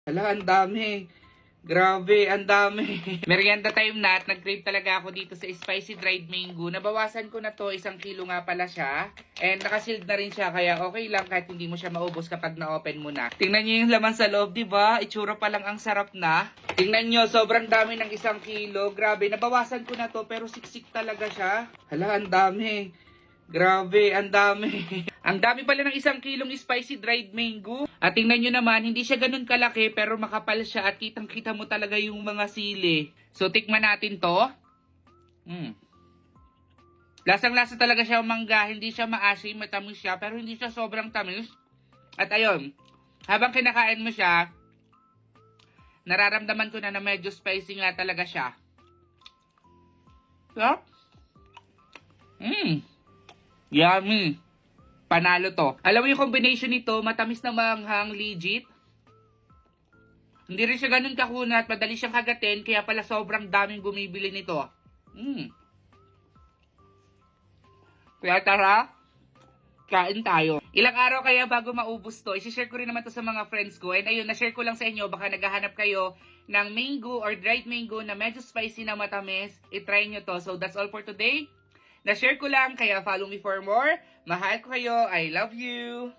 Hala, ang dami. Grabe, ang dami. Merienda time na at nag-crave talaga ako dito sa spicy dried mango. Nabawasan ko na to, 1 kilo nga pala siya. And nakasealed na rin siya, kaya okay lang kahit hindi mo siya maubos kapag na-open mo na. Tingnan nyo yung laman sa loob, diba? Itsura pa lang ang sarap na. Tingnan nyo, sobrang dami ng 1 kilo. Grabe, nabawasan ko na to pero siksik talaga siya. Hala, ang dami. Grabe, ang dami. Ang dami pala ng 1 kilong spicy dried mango. At tingnan nyo naman, hindi siya ganun kalaki pero makapal siya at kitang-kita mo talaga yung mga sili. So, tikman natin to. Lasang-lasa talaga siya mangga. Hindi siya maasim, matamis siya pero hindi siya sobrang tamis. At ayun, habang kinakain mo siya, nararamdaman ko na medyo spicy nga talaga siya. So, yummy. Panalo to. Alam mo yung combination nito, matamis na manghang, legit. Hindi rin siya ganun kakunat, madali siyang kagatin, kaya pala sobrang daming bumibili nito. Kaya tara, kain tayo. Ilang araw kaya bago maubos to, isi-share ko rin naman to sa mga friends ko. And ayun, na-share ko lang sa inyo, baka naghahanap kayo ng mango or dried mango na medyo spicy na matamis. I-try nyo to. So that's all for today. Na-share ko lang, kaya follow me for more. Mahal ko kayo. I love you.